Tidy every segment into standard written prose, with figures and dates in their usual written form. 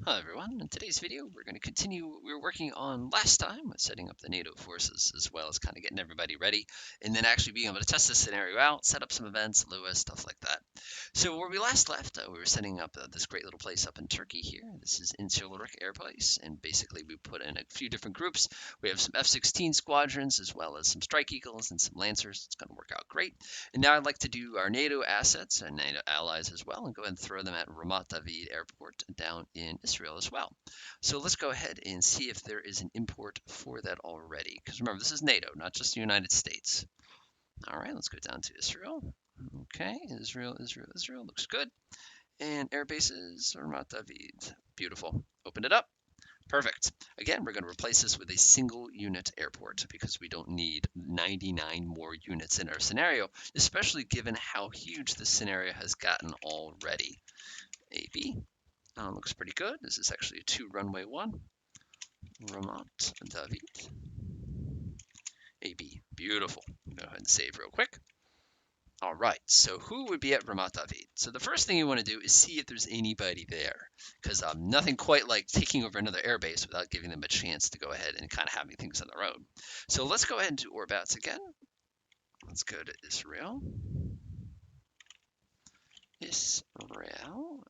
Hello everyone, in today's video we're going to continue what we were working on last time with setting up the NATO forces as well as kind of getting everybody ready and then actually being able to test this scenario out, set up some events, Lewis, stuff like that. So where we last left, we were setting up this great little place up in Turkey here. This is Insular Air Place, and basically we put in a few different groups. We have some F-16 squadrons as well as some Strike Eagles and some Lancers. It's going to work out great. And now I'd like to do our NATO assets and NATO allies as well and go ahead and throw them at Ramat David Airport down in Israel as well. So let's go ahead and see if there is an import for that already. Because remember, this is NATO, not just the United States. All right, let's go down to Israel. Okay, Israel, looks good. And air bases, Ramat David. Beautiful. Opened it up. Perfect. Again, we're going to replace this with a single unit airport because we don't need 99 more units in our scenario, especially given how huge this scenario has gotten already. AB. Looks pretty good. This is actually a 2 runway 1. Ramat David. AB. Beautiful. Go ahead and save real quick. All right, so who would be at Ramat David? So the first thing you want to do is see if there's anybody there, because nothing quite like taking over another airbase without giving them a chance to go ahead and kind of having things on their own. So let's go ahead and do orbats again. Let's go to Israel. Israel.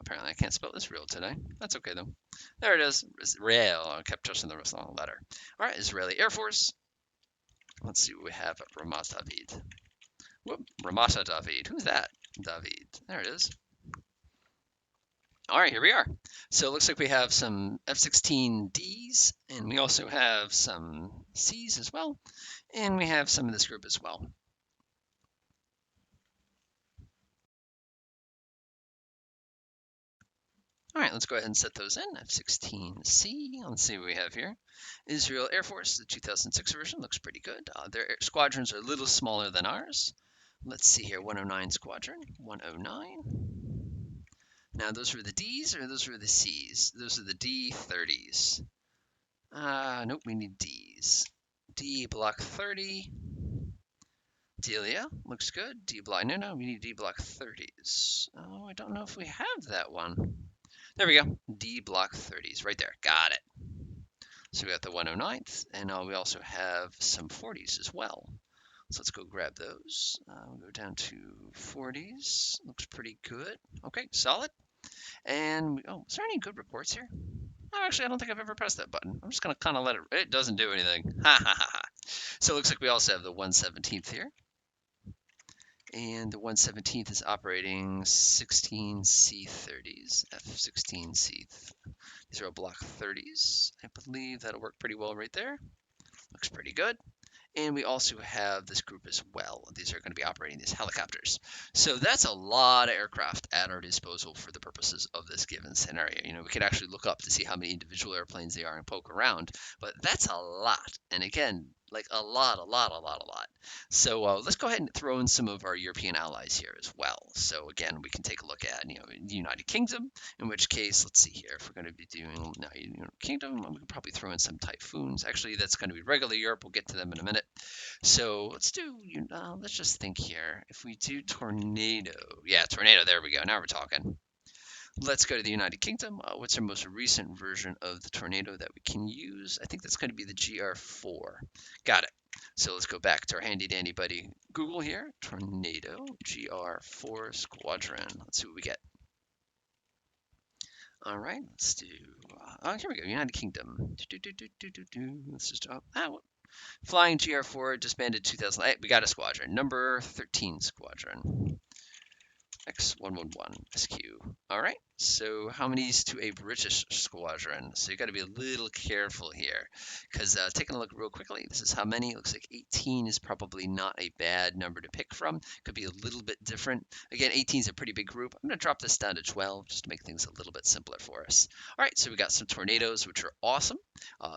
Apparently I can't spell Israel today. That's okay though. There it is. Israel. I kept touching the wrong letter. All right, Israeli Air Force. Let's see what we have at Ramat David. Whoop, Ramat David. Who's that? David. There it is. All right, here we are. So it looks like we have some F-16Ds, and we also have some Cs as well, and we have some of this group as well. All right, let's go ahead and set those in. F-16C. Let's see what we have here. Israel Air Force, the 2006 version, looks pretty good. Their squadrons are a little smaller than ours. Let's see here, 109 Squadron, 109. Now, those were the Ds or those were the Cs? Those are the D30s. Nope, we need Ds. D Block 30. Delia, looks good. D Block, no, we need D Block 30s. Oh, I don't know if we have that one. There we go. D Block 30s, right there. Got it. So we got the 109th, and we also have some 40s as well. So let's go grab those. We'll go down to 40s. Looks pretty good. Okay, solid. And, is there any good reports here? Oh, actually, I don't think I've ever pressed that button. I'm just going to kind of let it, it doesn't do anything. Ha ha ha ha. So it looks like we also have the 117th here. And the 117th is operating 16C30s, F-16C. These are all block 30s. I believe that'll work pretty well right there. Looks pretty good. And we also have this group as well. These are going to be operating these helicopters. So that's a lot of aircraft at our disposal for the purposes of this given scenario. We could actually look up to see how many individual airplanes they are and poke around, but that's a lot. And again, like a lot. So let's go ahead and throw in some of our European allies here as well. So again, we can take a look at, the United Kingdom, in which case, let's see here, if we're going to be doing United Kingdom, we can probably throw in some Typhoons. Actually, that's going to be regular Europe. We'll get to them in a minute. So let's do, let's just think here. If we do Tornado, yeah, Tornado, there we go. Now we're talking. Let's go to the United Kingdom. What's our most recent version of the Tornado that we can use? I think that's going to be the GR4. Got it. So let's go back to our handy dandy buddy Google here. Tornado GR4 Squadron. Let's see what we get. All right, let's do. Here we go. United Kingdom. Let's just Flying GR4 disbanded 2008. We got a squadron. Number 13 Squadron. X111 SQ. All right. So how many is to a British squadron? So you got to be a little careful here, because taking a look real quickly, this is how many. It looks like 18 is probably not a bad number to pick from. Could be a little bit different. Again, 18 is a pretty big group. I'm going to drop this down to 12 just to make things a little bit simpler for us. All right. So we got some Tornadoes, which are awesome.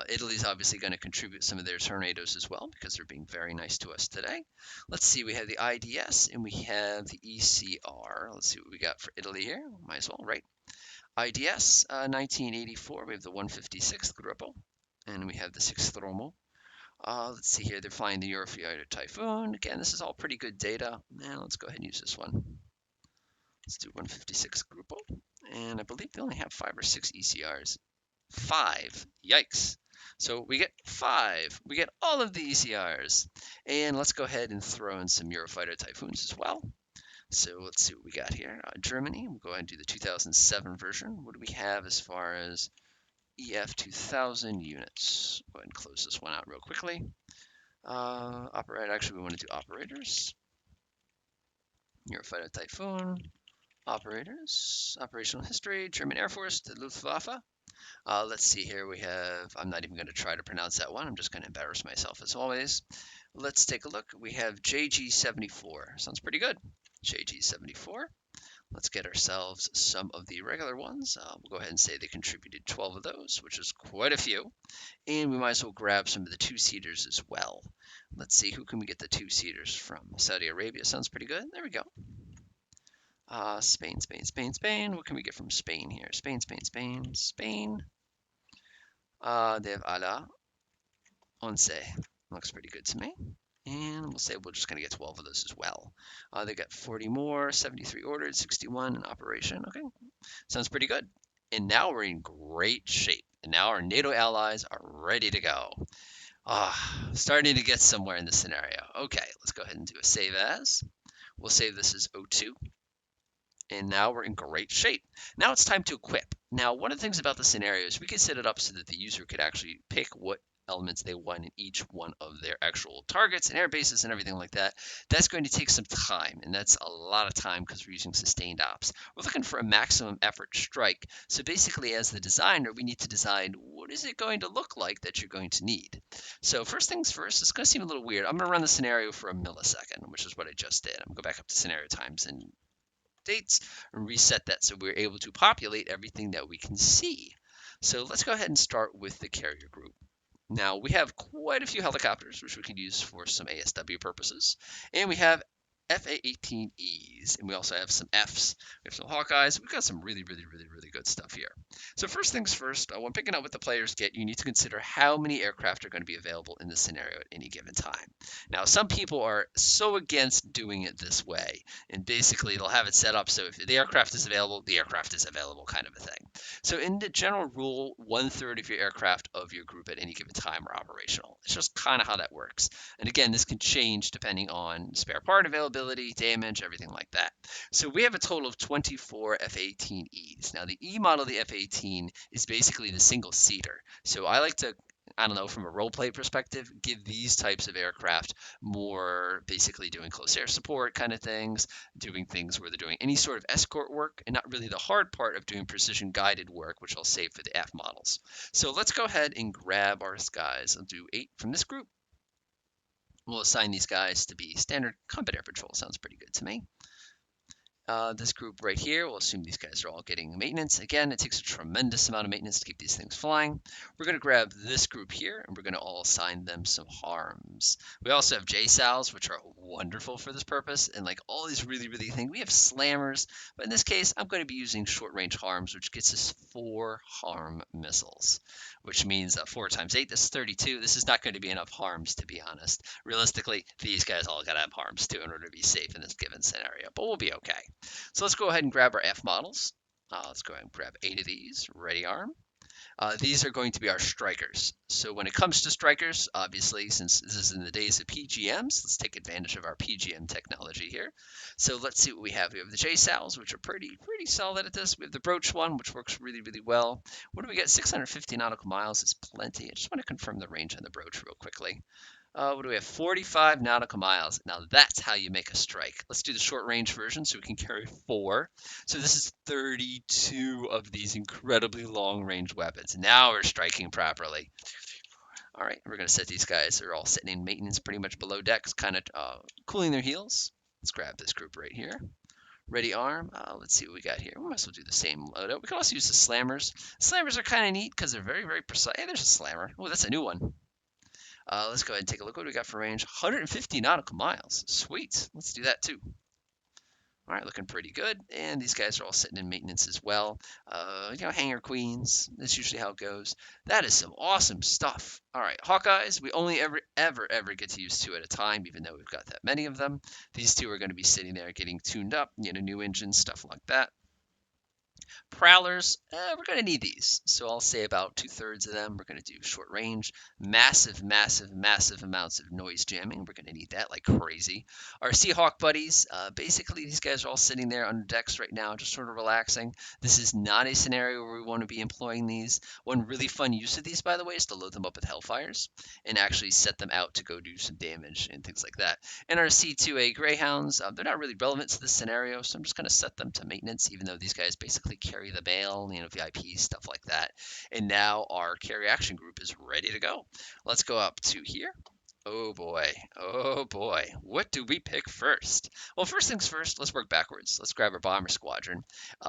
Italy's obviously going to contribute some of their Tornadoes as well because they're being very nice to us today. Let's see. We have the IDS and we have the ECR. Let's see what we got for Italy here. Might as well, right? IDS 1984. We have the 156th Gruppo, and we have the 6th Romo. Let's see here. They're flying the Eurofighter Typhoon. Again, this is all pretty good data. Now let's go ahead and use this one. Let's do 156 Gruppo. And I believe they only have 5 or 6 ECRs. 5. Yikes. So we get 5. We get all of the ECRs. And let's go ahead and throw in some Eurofighter Typhoons as well. So let's see what we got here. Germany, we'll go ahead and do the 2007 version. What do we have as far as EF 2000 units? Go ahead and close this one out real quickly. Actually, we want to do operators. Eurofighter Typhoon. Operators. Operational history. German Air Force, the Luftwaffe. Let's see here. We have, I'm not even going to try to pronounce that one. I'm just going to embarrass myself as always. Let's take a look. We have JG74. Sounds pretty good. JG74. Let's get ourselves some of the regular ones. We'll go ahead and say they contributed 12 of those, which is quite a few. And we might as well grab some of the two-seaters as well. Let's see, who can we get the two-seaters from? Saudi Arabia sounds pretty good. There we go. Spain, Spain, Spain, Spain. What can we get from Spain here? Spain, Spain, Spain, Spain. They have Ala. Once. Looks pretty good to me. And we'll say we're just going to get 12 of those as well. They got 40 more, 73 ordered, 61 in operation. Okay, sounds pretty good. And now we're in great shape. And now our NATO allies are ready to go. Starting to get somewhere in this scenario. Okay, let's go ahead and do a save as. We'll save this as O2. And now we're in great shape. Now it's time to equip. Now, one of the things about the scenario is we can set it up so that the user could actually pick what elements they want in each one of their actual targets and air bases and everything like that. That's going to take some time, and that's a lot of time because we're using sustained ops. We're looking for a maximum effort strike. So basically, as the designer, we need to design what is it going to look like that you're going to need. So first things first, it's going to seem a little weird. I'm going to run the scenario for a millisecond, which is what I just did. I'm going to go back up to scenario times and dates and reset that so we're able to populate everything that we can see. So let's go ahead and start with the carrier group. Now we have quite a few helicopters which we can use for some ASW purposes, and we have FA-18Es, and we also have some Fs. We have some Hawkeyes. We've got some really good stuff here. So first things first, when picking out what the players get, you need to consider how many aircraft are going to be available in the scenario at any given time. Now, some people are so against doing it this way, and basically they'll have it set up so if the aircraft is available, the aircraft is available kind of a thing. So in the general rule, 1/3 of your aircraft of your group at any given time are operational. It's just kind of how that works. And again, this can change depending on spare part availability, damage, everything like that. So we have a total of 24 F-18Es. Now the E model of the F-18 is basically the single seater. So I like to, I don't know, from a role play perspective, give these types of aircraft more basically doing close air support kind of things, doing things where they're doing any sort of escort work, and not really the hard part of doing precision guided work, which I'll save for the F models. So let's go ahead and grab our guys. I'll do 8 from this group. We'll assign these guys to be standard combat air patrol. Sounds pretty good to me. This group right here, we'll assume these guys are all getting maintenance. Again, it takes a tremendous amount of maintenance to keep these things flying. We're going to grab this group here, and we're going to all assign them some harms. We also have JSALs, which are wonderful for this purpose, and like all these really things. We have slammers, but in this case, I'm going to be using short-range harms, which gets us 4 harm missiles, which means 4 times 8, this is 32. This is not going to be enough harms, to be honest. Realistically, these guys all got to have harms, too, in order to be safe in this given scenario, but we'll be okay. So let's go ahead and grab our F models. Let's go ahead and grab 8 of these. Ready, arm. These are going to be our strikers. So when it comes to strikers, obviously, since this is in the days of PGMs, let's take advantage of our PGM technology here. So let's see what we have. We have the JSALs, which are pretty solid at this. We have the Broach one, which works really well. What do we get? 650 nautical miles is plenty. I just want to confirm the range on the Broach real quickly. What do we have? 45 nautical miles. Now that's how you make a strike. Let's do the short range version so we can carry 4. So this is 32 of these incredibly long range weapons. Now we're striking properly. All right, we're going to set these guys. They're all sitting in maintenance pretty much below decks, kind of cooling their heels. Let's grab this group right here. Ready, arm. Let's see what we got here. We might as well do the same loadout. We can also use the slammers. Slammers are kind of neat because they're very precise. Hey, there's a slammer. Oh, that's a new one. Let's go ahead and take a look what we got for range. 150 nautical miles. Sweet. Let's do that too. All right, looking pretty good. And these guys are all sitting in maintenance as well. Hangar queens. That's usually how it goes. That is some awesome stuff. All right, Hawkeyes. We only ever get to use 2 at a time, even though we've got that many of them. These 2 are going to be sitting there getting tuned up, new engines, stuff like that. Prowlers, we're going to need these. So I'll say about 2/3 of them. We're going to do short range, massive, massive, massive amounts of noise jamming. We're going to need that like crazy. Our Seahawk buddies, basically these guys are all sitting there on decks right now, just sort of relaxing. This is not a scenario where we want to be employing these. One really fun use of these, by the way, is to load them up with Hellfires and actually set them out to go do some damage and things like that. And our C2A Greyhounds, they're not really relevant to this scenario, so I'm just going to set them to maintenance, even though these guys basically carry the bail, VIP, stuff like that. And now our carry action group is ready to go. Let's go up to here. Oh boy, oh boy, what do we pick first? Well, first things first, let's work backwards. Let's grab our bomber squadron.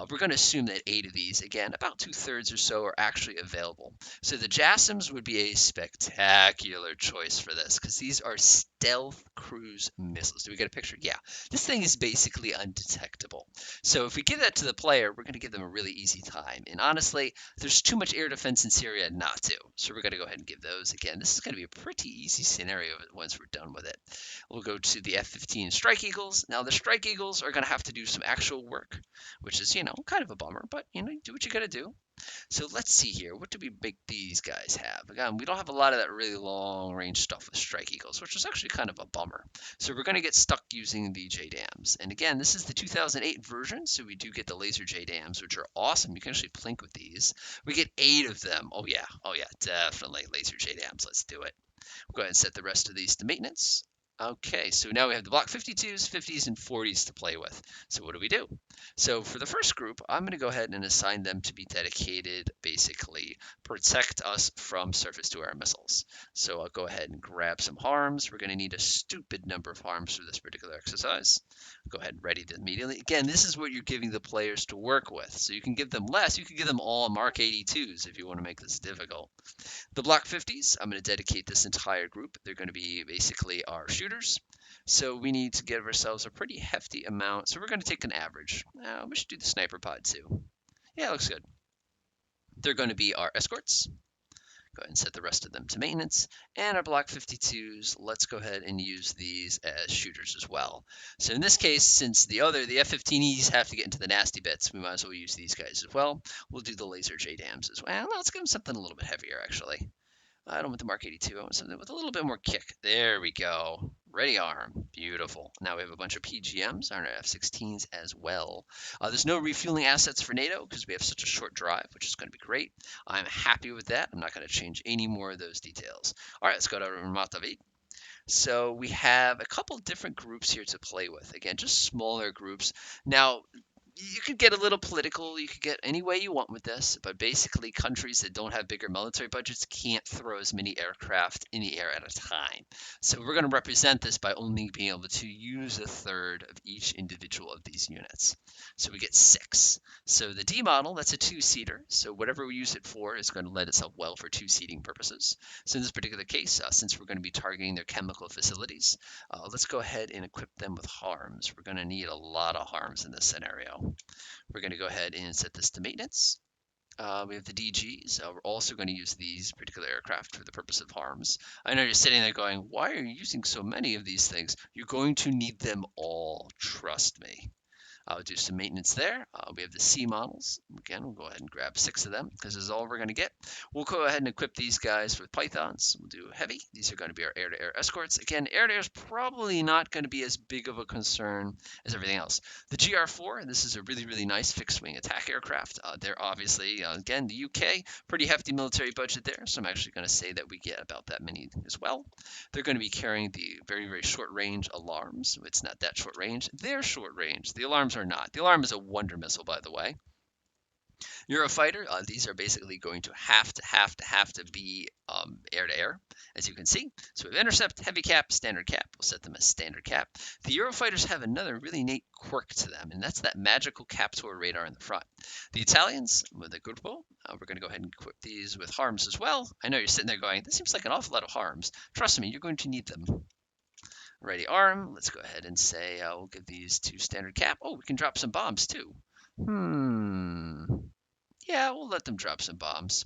We're going to assume that 8 of these, again, about 2/3 or so, are actually available. So the JASSMs would be a spectacular choice for this because these are stealth cruise missiles. Do we get a picture? Yeah, this thing is basically undetectable. So if we give that to the player, we're going to give them a really easy time. And honestly, there's too much air defense in Syria not to. So we're going to go ahead and give those. Again, this is going to be a pretty easy scenario once we're done with it. We'll go to the F-15 Strike Eagles. Now the Strike Eagles are going to have to do some actual work, which is, kind of a bummer, but, do what you got to do. So let's see here. What do we make these guys have? Again, we don't have a lot of that really long range stuff with Strike Eagles, which is actually kind of a bummer. So we're going to get stuck using the JDAMs. And again, this is the 2008 version, so we do get the laser JDAMs, which are awesome. You can actually plink with these. We get 8 of them. Oh yeah, definitely laser JDAMs. Let's do it. We'll go ahead and set the rest of these to maintenance. Okay, so now we have the Block 52s, 50s, and 40s to play with. So what do we do? So for the first group, I'm going to go ahead and assign them to be dedicated, basically protect us from surface-to-air missiles. So I'll go ahead and grab some harms. We're going to need a stupid number of harms for this particular exercise. Go ahead and ready to immediately. Again, this is what you're giving the players to work with. So you can give them less. You can give them all Mark 82s if you want to make this difficult. The Block 50s, I'm going to dedicate this entire group. They're going to be basically our shooters. So we need to give ourselves a pretty hefty amount. So we're going to take an average. We should do the sniper pod too. Yeah, looks good. They're going to be our escorts. Go ahead and set the rest of them to maintenance. And our Block 52s, let's go ahead and use these as shooters as well. So in this case, since the F-15Es have to get into the nasty bits, we might as well use these guys as well. We'll do the laser JDAMs as well. Let's give them something a little bit heavier, actually. I don't want the Mark 82. I want something with a little bit more kick. There we go. Ready arm. Beautiful. Now we have a bunch of PGMs on our F-16s as well. There's no refueling assets for NATO because we have such a short drive, which is going to be great. I'm happy with that. I'm not going to change any more of those details. All right, let's go to Ramatavid. So we have a couple different groups here to play with. Again, just smaller groups. Now, you could get a little political. You could get any way you want with this, but basically countries that don't have bigger military budgets can't throw as many aircraft in the air at a time. So we're going to represent this by only being able to use 1/3 of each individual of these units. So we get 6. So the D model, that's a 2-seater. So whatever we use it for is going to lend itself well for 2-seating purposes. So in this particular case, since we're going to be targeting their chemical facilities, let's go ahead and equip them with harms. We're going to need a lot of harms in this scenario. We're going to go ahead and set this to maintenance. We have the DGs. We're also going to use these particular aircraft for the purpose of harms. I know you're sitting there going, why are you using so many of these things? You're going to need them all. Trust me. I'll do some maintenance there. We have the C models. Again, we'll go ahead and grab 6 of them because this is all we're going to get. We'll go ahead and equip these guys with Pythons. We'll do heavy. These are going to be our air-to-air escorts. Again, air-to-air is probably not going to be as big of a concern as everything else. The GR4, this is a really, really nice fixed-wing attack aircraft. They're obviously, again, the UK, pretty hefty military budget there, so I'm actually going to say that we get about that many as well. They're going to be carrying the very, very short-range alarms. It's not that short range. They're short range. The alarms are not. The alarm is a wonder missile, by the way. Eurofighter, these are basically going to have to be air-to-air, as you can see. So we have intercept, heavy cap, standard cap. We'll set them as standard cap. The Eurofighters have another really neat quirk to them, and that's that magical Captor radar in the front. The Italians, with the Gruppo, we're going to go ahead and equip these with harms as well. I know you're sitting there going, this seems like an awful lot of harms. Trust me, you're going to need them. Ready arm. Let's go ahead and say we'll give these to standard cap. Oh, we can drop some bombs too. Yeah, we'll let them drop some bombs.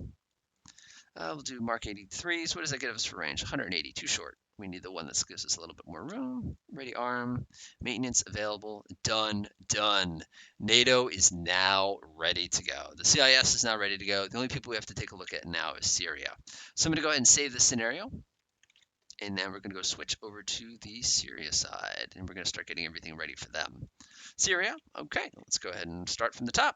We'll do Mark 83s. What does that get us for range? 180, too short. We need the one that gives us a little bit more room. Ready arm, maintenance available, done, done. NATO is now ready to go. The CIS is now ready to go. The only people we have to take a look at now is Syria. So I'm going to go ahead and save this scenario. And then we're going to go switch over to the Syria side. And we're going to start getting everything ready for them. Syria, okay, let's go ahead and start from the top.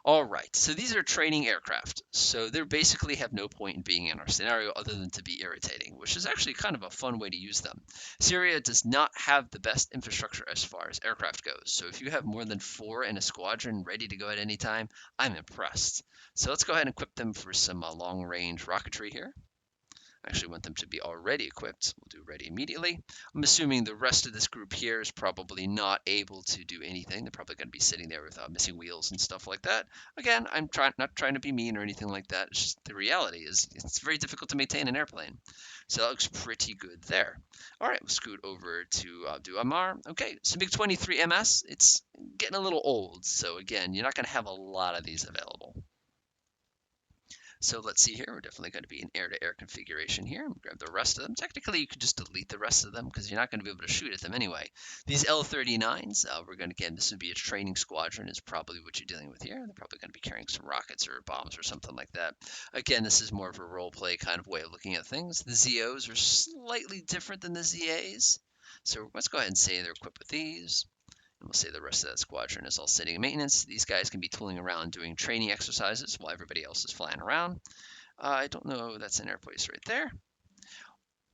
All right, so these are training aircraft. So they basically have no point in being in our scenario other than to be irritating, which is actually kind of a fun way to use them. Syria does not have the best infrastructure as far as aircraft goes. So if you have more than 4 in a squadron ready to go at any time, I'm impressed. So let's go ahead and equip them for some long-range rocketry here. I actually want them to be already equipped. We'll do ready immediately. I'm assuming the rest of this group here is probably not able to do anything. They're probably going to be sitting there with missing wheels and stuff like that. Again, I'm not trying to be mean or anything like that. It's just the reality is it's very difficult to maintain an airplane. So that looks pretty good there. All right, we'll scoot over to do MR. Okay, so MiG-23 MS, it's getting a little old. So again, you're not going to have a lot of these available. So let's see here. We're definitely going to be in air-to-air configuration here. Grab the rest of them. Technically, you could just delete the rest of them because you're not going to be able to shoot at them anyway. These L-39s, we're going to, again, this would be a training squadron is probably what you're dealing with here. They're probably going to be carrying some rockets or bombs or something like that. Again, this is more of a role play kind of way of looking at things. The ZOs are slightly different than the ZAs. So let's go ahead and say they're equipped with these. And we'll say the rest of that squadron is all sitting in maintenance. These guys can be tooling around doing training exercises while everybody else is flying around. I don't know. That's an airplace right there.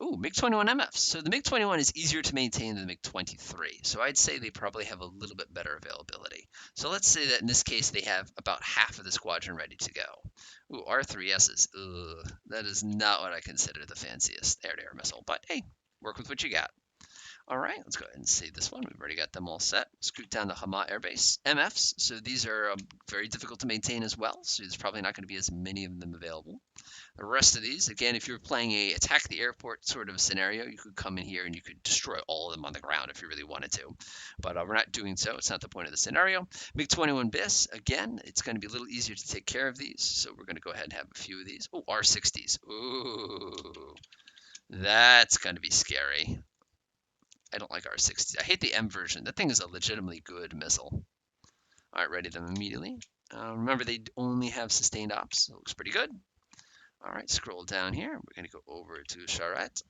Ooh, MiG-21 MFs. So the MiG-21 is easier to maintain than the MiG-23. So I'd say they probably have a little bit better availability. So let's say that in this case they have about half of the squadron ready to go. Ooh, R3Ss. Ugh, that is not what I consider the fanciest air-to-air missile. But hey, work with what you got. All right, let's go ahead and save this one. We've already got them all set. Scoot down to Hama Air Base. MFs, so these are very difficult to maintain as well, so there's probably not going to be as many of them available. The rest of these, again, if you're playing a attack the airport sort of scenario, you could come in here and you could destroy all of them on the ground if you really wanted to. But we're not doing so. It's not the point of the scenario. MiG-21 BIS, again, it's going to be a little easier to take care of these, so we're going to go ahead and have a few of these. Oh, R60s. Ooh, that's going to be scary. I don't like R60s. I hate the M version. That thing is a legitimately good missile. All right, ready them immediately. Remember, they only have sustained ops. So it looks pretty good. All right, scroll down here. We're going to go over to Charette.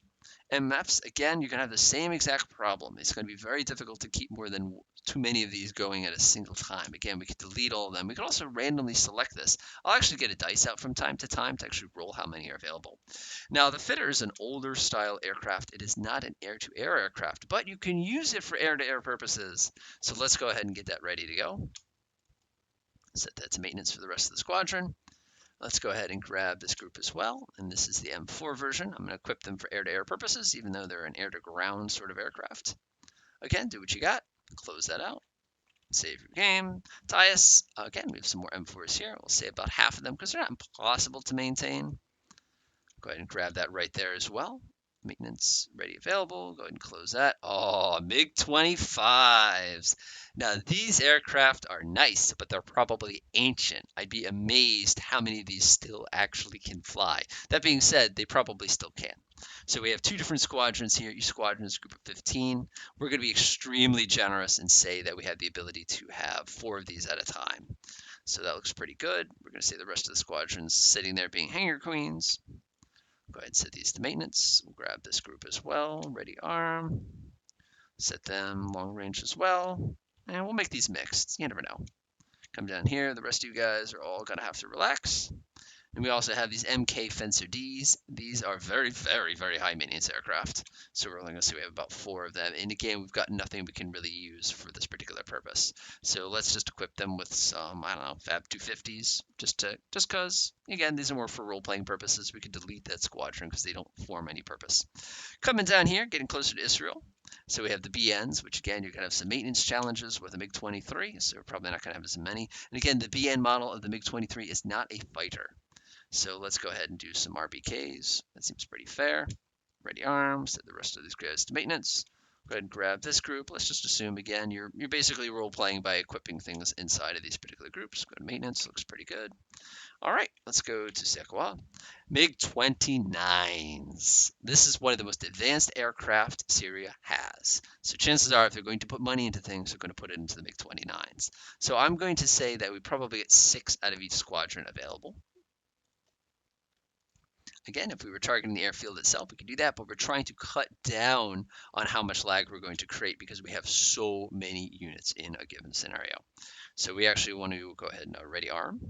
MFs, again, you're going to have the same exact problem. It's going to be very difficult to keep more than too many of these going at a single time. Again, we could delete all of them. We could also randomly select this. I'll actually get a dice out from time to actually roll how many are available. Now, the Fitter is an older style aircraft. It is not an air-to-air aircraft, but you can use it for air-to-air purposes. So let's go ahead and get that ready to go. Set that to maintenance for the rest of the squadron. Let's go ahead and grab this group as well. And this is the M4 version. I'm going to equip them for air-to-air purposes, even though they're an air-to-ground sort of aircraft. Again, do what you got. Close that out. Save your game. Tias. Again, we have some more M4s here. We'll say about half of them because they're not impossible to maintain. Go ahead and grab that right there as well. Maintenance ready available. Go ahead and close that. Oh, MiG-25s. Now, these aircraft are nice, but they're probably ancient. I'd be amazed how many of these still actually can fly. That being said, they probably still can. So we have 2 different squadrons here. Each squadron is a group of 15. We're going to be extremely generous and say that we have the ability to have 4 of these at a time. So that looks pretty good. We're going to say the rest of the squadrons sitting there being hangar queens. Go ahead and set these to maintenance. We'll grab this group as well. Ready arm. Set them long range as well. And we'll make these mixed. You never know. Come down here. The rest of you guys are all going to have to relax. And we also have these MK Fencer Ds. These are very, very, very high maintenance aircraft. So we're only going to see we have about 4 of them. And again, we've got nothing we can really use for this particular purpose. So let's just equip them with some, I don't know, Fab 250s. Just because, again, these are more for role-playing purposes. We could delete that squadron because they don't form any purpose. Coming down here, getting closer to Israel. So we have the BNs, which again, you're going to have some maintenance challenges with the MiG-23. So we're probably not going to have as many. And again, the BN model of the MiG-23 is not a fighter. So let's go ahead and do some RBKs. That seems pretty fair. Ready arms, set the rest of these guys to maintenance. Go ahead and grab this group. Let's just assume again you're basically role playing by equipping things inside of these particular groups. Go to maintenance, looks pretty good. All right, let's go to Sequoia. MiG-29s. This is one of the most advanced aircraft Syria has. So chances are if they're going to put money into things, they're going to put it into the MiG-29s. So I'm going to say that we probably get 6 out of each squadron available. Again, if we were targeting the airfield itself, we could do that, but we're trying to cut down on how much lag we're going to create because we have so many units in a given scenario. So we actually want to go ahead and ready arm.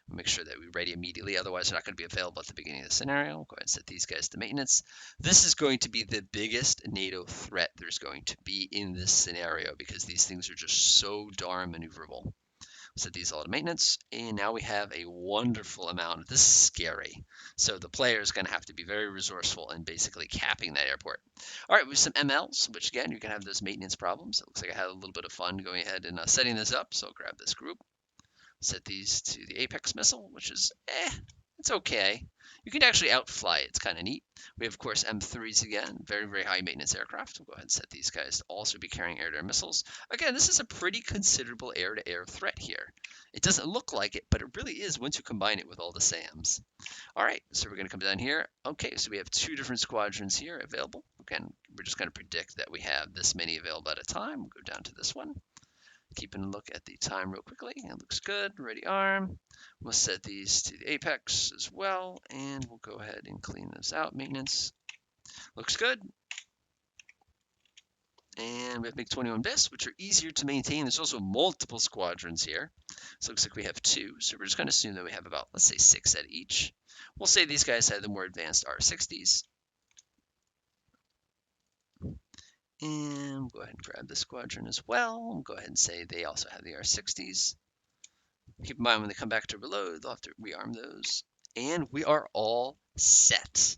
Make sure that we ready immediately, otherwise they're not going to be available at the beginning of the scenario. Go ahead and set these guys to maintenance. This is going to be the biggest NATO threat there's going to be in this scenario because these things are just so darn maneuverable. Set these all to maintenance, and now we have a wonderful amount. This is scary. So the player is going to have to be very resourceful in basically capping that airport. All right, we have some MLs, which again, you're going to have those maintenance problems. It looks like I had a little bit of fun going ahead and setting this up. So I'll grab this group, set these to the Apex missile, which is, it's okay. You can actually outfly it. It's kind of neat. We have, of course, M3s again, very, very high maintenance aircraft. We'll go ahead and set these guys to also be carrying air-to-air missiles. Again, this is a pretty considerable air-to-air threat here. It doesn't look like it, but it really is once you combine it with all the SAMs. All right, so we're going to come down here. Okay, so we have 2 different squadrons here available. Again, we're just going to predict that we have this many available at a time. We'll go down to this one. Keeping a look at the time real quickly. It looks good. Ready arm. We'll set these to the apex as well, and we'll go ahead and clean this out. Maintenance. Looks good. And we have MiG-21 BIS, which are easier to maintain. There's also multiple squadrons here. So it looks like we have 2. So we're just going to assume that we have about, let's say, 6 at each. We'll say these guys have the more advanced R60s. And we'll go ahead and grab this squadron as well. We'll go ahead and say they also have the R60s. Keep in mind when they come back to reload, they'll have to rearm those. And we are all set.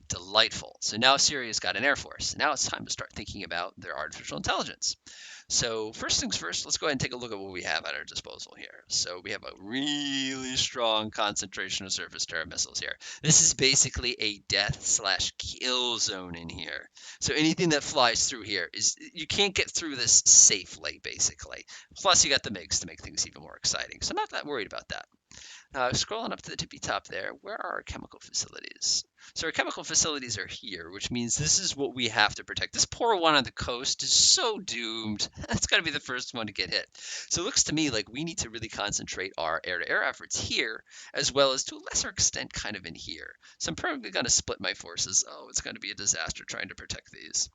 Delightful. So now Syria's got an air force. Now it's time to start thinking about their artificial intelligence. So first things first, let's go ahead and take a look at what we have at our disposal here. So we have a really strong concentration of surface-to-air missiles here. This is basically a death/kill zone in here. So anything that flies through here is, you can't get through this safely, basically. Plus you got the MiGs to make things even more exciting. So I'm not that worried about that. Scrolling up to the tippy top there, where are our chemical facilities? So our chemical facilities are here, which means this is what we have to protect. This poor one on the coast is so doomed. It's got to be the first one to get hit. So it looks to me like we need to really concentrate our air-to-air efforts here, as well as to a lesser extent kind of in here. So I'm probably going to split my forces. Oh, it's going to be a disaster trying to protect these.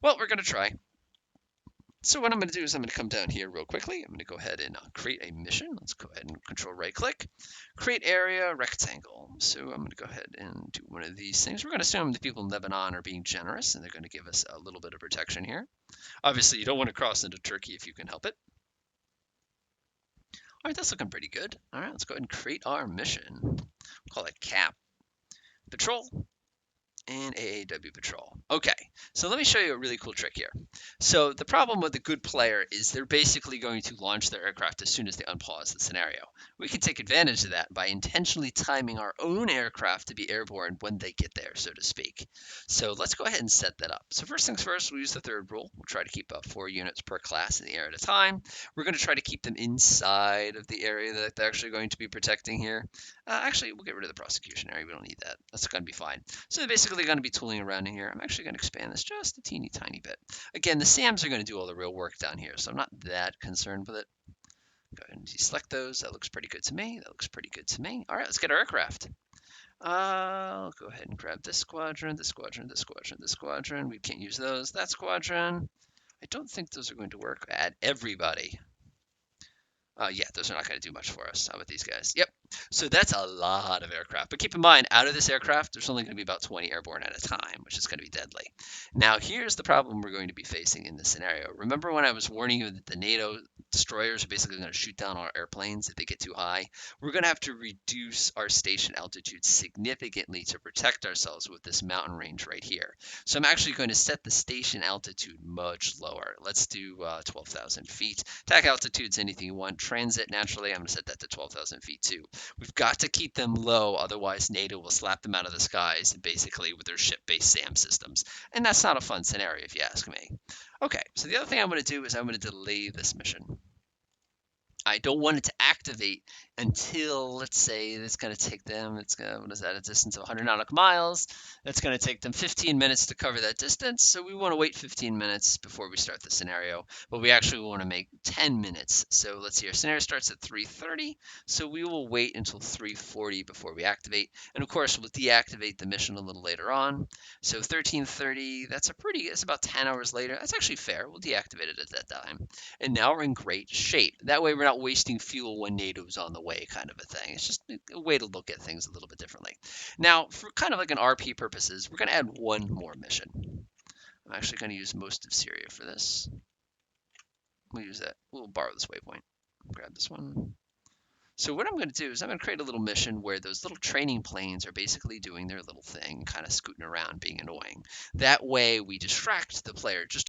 Well, we're going to try. So what I'm going to do is I'm going to come down here real quickly. I'm going to go ahead and create a mission. Let's go ahead and control right click, create area rectangle. So I'm going to go ahead and do one of these things. We're going to assume the people in Lebanon are being generous and they're going to give us a little bit of protection here. Obviously, you don't want to cross into Turkey if you can help it. All right, that's looking pretty good. All right, let's go ahead and create our mission. We'll call it CAP Patrol and AAW Patrol. Okay, so let me show you a really cool trick here. So the problem with a good player is they're basically going to launch their aircraft as soon as they unpause the scenario. We can take advantage of that by intentionally timing our own aircraft to be airborne when they get there, so to speak. So let's go ahead and set that up. So first things first, we'll use the third rule. We'll try to keep 4 units per class in the air at a time. We're going to try to keep them inside of the area that they're actually going to be protecting here. Actually, we'll get rid of the prosecution area. We don't need that. That's going to be fine. So they're basically going to be tooling around in here. I'm actually going to expand this just a teeny tiny bit. Again, the SAMs are going to do all the real work down here, so I'm not that concerned with it. Go ahead and deselect those. That looks pretty good to me. That looks pretty good to me. All right, let's get our aircraft. I'll go ahead and grab this squadron, this squadron, this squadron, this squadron. We can't use those. That squadron. I don't think those are going to work. Add everybody. Yeah, those are not going to do much for us. How about these guys? Yep. So that's a lot of aircraft. But keep in mind, out of this aircraft, there's only going to be about 20 airborne at a time, which is going to be deadly. Now, here's the problem we're going to be facing in this scenario. Remember when I was warning you that the NATO destroyers are basically going to shoot down our airplanes if they get too high? We're going to have to reduce our station altitude significantly to protect ourselves with this mountain range right here. So I'm actually going to set the station altitude much lower. Let's do 12,000 feet. Attack altitude's anything you want. Transit, naturally, I'm going to set that to 12,000 feet too. We've got to keep them low, otherwise NATO will slap them out of the skies, basically with their ship-based SAM systems. And that's not a fun scenario, if you ask me. Okay, so the other thing I'm going to do is I'm going to delay this mission. I don't want it to activate until, let's say, it's going to take them, what is that, a distance of 100 nautical miles. That's going to take them 15 minutes to cover that distance. So we want to wait 15 minutes before we start the scenario, but we actually want to make 10 minutes. So let's see, our scenario starts at 3:30. So we will wait until 3:40 before we activate. And of course, we'll deactivate the mission a little later on. So 13:30, it's about 10 hours later. That's actually fair. We'll deactivate it at that time. And now we're in great shape. That way we're not wasting fuel when NATO's on the way, kind of a thing. It's just a way to look at things a little bit differently. Now, for kind of like an RP purposes, we're going to add one more mission. I'm actually going to use most of Syria for this. We'll use that. We'll borrow this waypoint. Grab this one. So what I'm going to do is I'm going to create a little mission where those little training planes are basically doing their little thing, kind of scooting around, being annoying. That way we distract the player just